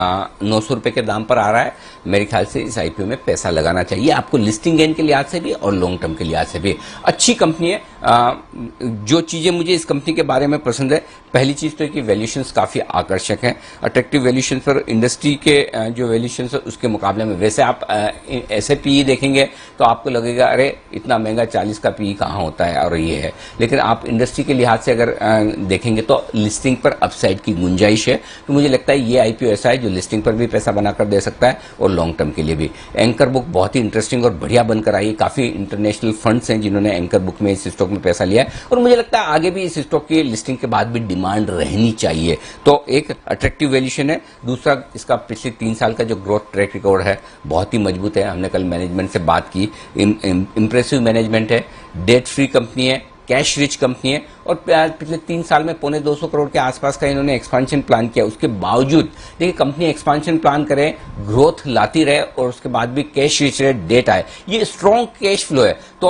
₹900 के दाम पर आ रहा है। मेरे ख्याल से इस आईपीओ में पैसा लगाना चाहिए आपको, लिस्टिंग गेन के लिहाज से भी और लॉन्ग टर्म के लिहाज से भी। अच्छी कंपनी है। जो चीजें मुझे इस कंपनी के बारे में पसंद है, पहली चीज तो कि वैल्यूएशंस काफी आकर्षक हैं, अट्रैक्टिव वैल्यूएशन पर इंडस्ट्री के जो वैल्यूएशंस है उसके मुकाबले में। वैसे आप ऐसे पीई देखेंगे तो आपको लगेगा अरे इतना महंगा 40 का पीई कहाँ होता है, और ये है। लेकिन आप इंडस्ट्री के लिहाज से अगर देखेंगे तो लिस्टिंग पर अपसाइड की गुंजाइश है। तो मुझे लगता है ये आईपीओ ऐसा है जो लिस्टिंग पर भी पैसा बनाकर दे सकता है और लॉन्ग टर्म के लिए भी। एंकर बुक बहुत ही इंटरेस्टिंग और बढ़िया बनकर आई है। काफी इंटरनेशनल फंड्स हैं जिन्होंने एंकर बुक में इस स्टॉक में पैसा लिया है, और मुझे लगता है आगे भी इस स्टॉक की लिस्टिंग के बाद भी डिमांड रहनी चाहिए। तो एक अट्रैक्टिव वैल्यूएशन है। दूसरा, इसका पिछले 3 साल का जो ग्रोथ ट्रैक रिकॉर्ड है बहुत ही मजबूत है। हमने कल मैनेजमेंट से बात की, इंप्रेसिव मैनेजमेंट है, डेट फ्री कंपनी है, कैश रिच कंपनी है, और पिछले 3 साल में ₹250 करोड़ के आसपास का इन्होंने एक्सपांशन प्लान किया। उसके बावजूद देखिए कंपनी एक्सपांशन प्लान करे, ग्रोथ लाती रहे और उसके बाद भी कैश रिच रहे, डेट आए, ये स्ट्रॉन्ग कैश फ्लो है। तो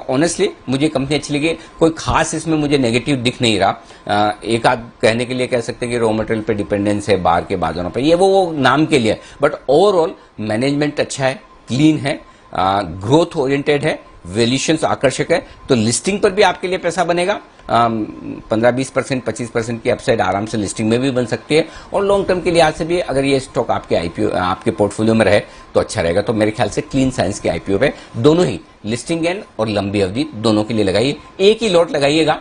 ऑनेस्टली मुझे कंपनी अच्छी लगी। कोई खास इसमें मुझे नेगेटिव दिख नहीं रहा। एक आध कहने के लिए कह सकते हैं कि रॉ मटेरियल पे डिपेंडेंस है बाहर के बाजारों पर, ये वो नाम के लिए, बट ओवरऑल मैनेजमेंट अच्छा है, क्लीन है, ग्रोथ ओरिएंटेड है, वैल्यूएशंस आकर्षक है। तो लिस्टिंग पर भी आपके लिए पैसा बनेगा। 15-20%, 25% की अपसाइड आराम से लिस्टिंग में भी बन सकती है, और लॉन्ग टर्म के लिहाज से भी अगर ये स्टॉक आपके आईपीओ आपके पोर्टफोलियो में रहे तो अच्छा रहेगा। तो मेरे ख्याल से क्लीन साइंस के आईपीओ पे दोनों ही लिस्टिंग गेन और लंबी अवधि दोनों के लिए लगाइए। एक ही लॉट लगाइएगा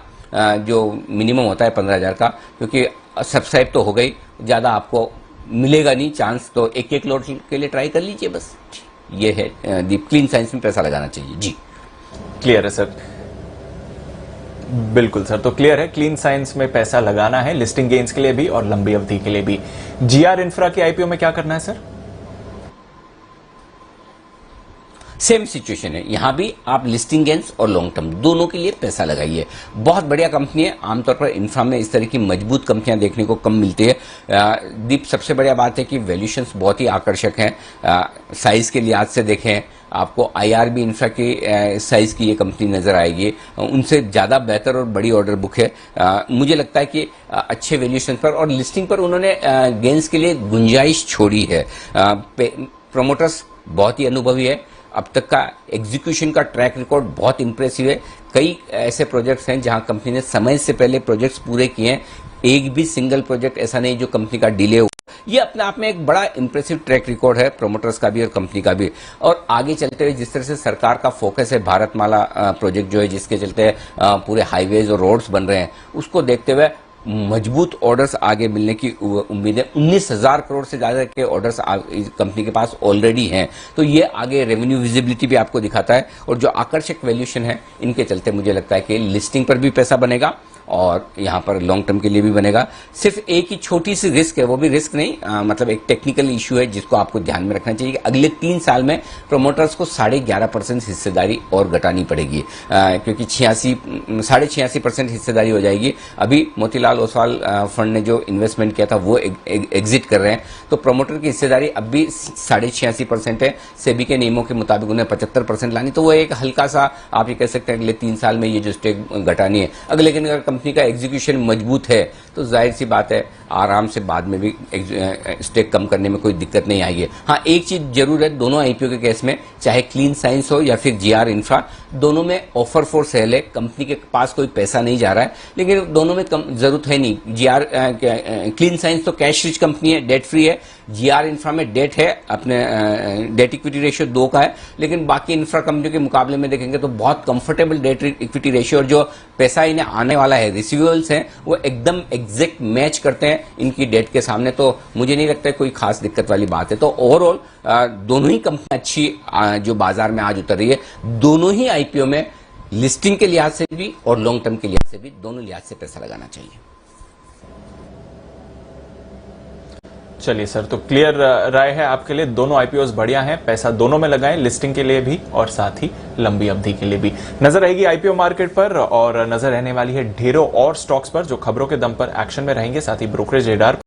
जो मिनिमम होता है 15,000 का, क्योंकि सब्सक्राइब तो हो गई, ज्यादा आपको मिलेगा नहीं चांस, तो एक लॉट के लिए ट्राई कर लीजिए बस। ये है दीप, क्लीन साइंस में पैसा लगाना चाहिए जी। क्लियर है सर, बिल्कुल सर। तो क्लियर है, क्लीन साइंस में पैसा लगाना है, लिस्टिंग गेन्स के लिए भी और लंबी अवधि के लिए भी। जीआर इंफ्रा की आईपीओ में क्या करना है सर? सेम सिचुएशन है, यहां भी आप लिस्टिंग गेन्स और लॉन्ग टर्म दोनों के लिए पैसा लगाइए। बहुत बढ़िया कंपनी है। आमतौर पर इंफ्रा में इस तरह की मजबूत कंपनियां देखने को कम मिलती है। दीप, सबसे बढ़िया बात है कि वैल्यूएशंस बहुत ही आकर्षक हैं। साइज के लिहाज से देखें, आपको आईआर भी इंफ्रा की साइज की ये कंपनी नजर आएगी, उनसे ज्यादा बेहतर और बड़ी ऑर्डर बुक है। मुझे लगता है कि अच्छे वैल्यूएशन पर और लिस्टिंग पर उन्होंने गेन्स के लिए गुंजाइश छोड़ी है। प्रोमोटर्स बहुत ही अनुभवी है, अब तक का एग्जीक्यूशन का ट्रैक रिकॉर्ड बहुत इंप्रेसिव है। कई ऐसे प्रोजेक्ट्स हैं जहां कंपनी ने समय से पहले प्रोजेक्ट्स पूरे किए हैं। एक भी सिंगल प्रोजेक्ट ऐसा नहीं जो कंपनी का डिले हुआ। ये अपने आप में एक बड़ा इंप्रेसिव ट्रैक रिकॉर्ड है प्रोमोटर्स का भी और कंपनी का भी। और आगे चलते हुए जिस तरह से सरकार का फोकस है भारतमाला प्रोजेक्ट जो है, जिसके चलते पूरे हाईवेज और रोड्स बन रहे हैं, उसको देखते हुए मजबूत ऑर्डर्स आगे मिलने की उम्मीद है। 19,000 करोड़ से ज्यादा के ऑर्डर्स कंपनी के पास ऑलरेडी हैं। तो ये आगे रेवेन्यू विजिबिलिटी भी आपको दिखाता है, और जो आकर्षक वैल्यूएशन है इनके चलते मुझे लगता है कि लिस्टिंग पर भी पैसा बनेगा और यहां पर लॉन्ग टर्म के लिए भी बनेगा। सिर्फ एक ही छोटी सी रिस्क है, वो भी रिस्क नहीं, मतलब एक टेक्निकल इश्यू है जिसको आपको ध्यान में रखना चाहिए कि अगले 3 साल में प्रोमोटर्स को 11.5% हिस्सेदारी और घटानी पड़ेगी, क्योंकि 86% हिस्सेदारी हो जाएगी। अभी मोतीलाल ओसवाल फंड ने जो इन्वेस्टमेंट किया था वो एग्जिट कर रहे हैं, तो प्रोमोटर की हिस्सेदारी अब भी 86.5% है। सेबी के नियमों के मुताबिक उन्हें 75% लानी, तो वो एक हल्का सा आप ये कह सकते हैं अगले 3 साल में ये जो स्टेक घटानी है। लेकिन अगर कंपनी का एग्जीक्यूशन मजबूत है तो जाहिर सी बात है आराम से बाद में भी स्टेक कम करने में कोई दिक्कत नहीं आएगी। हाँ, एक चीज जरूर है, दोनों आईपीओ के केस में, चाहे क्लीन साइंस हो या फिर जीआर इंफ्रा, दोनों में ऑफर फॉर सेल है। कंपनी के पास कोई पैसा नहीं जा रहा है, लेकिन दोनों में जरूरत है नहीं। जीआर क्लीन साइंस तो कैश रिच कंपनी है, डेट फ्री है। जीआर इंफ्रा में डेट है, अपने डेट इक्विटी रेशियो 2 का है, लेकिन बाकी इंफ्रा कंपनियों के मुकाबले में देखेंगे तो बहुत कंफर्टेबल डेट इक्विटी रेशियो, और जो पैसा इन्हें आने वाला है, रिसीवेबल्स हैं, वो एकदम एग्जैक्ट मैच करते हैं इनकी डेट के सामने। तो मुझे नहीं लगता है कोई खास दिक्कत वाली बात है। तो ओवरऑल दोनों ही कंपनियां अच्छी जो बाजार में आज उतर रही है, दोनों ही आईपीओ में लिस्टिंग के लिहाज से भी और लॉन्ग टर्म के लिहाज से भी, दोनों लिहाज से पैसा लगाना चाहिए। चलिए सर, तो क्लियर राय है आपके लिए। दोनों आईपीओस बढ़िया हैं, पैसा दोनों में लगाएं, लिस्टिंग के लिए भी और साथ ही लंबी अवधि के लिए भी। नजर रहेगी आईपीओ मार्केट पर, और नजर रहने वाली है ढेरों और स्टॉक्स पर जो खबरों के दम पर एक्शन में रहेंगे, साथ ही ब्रोकरेज रेडार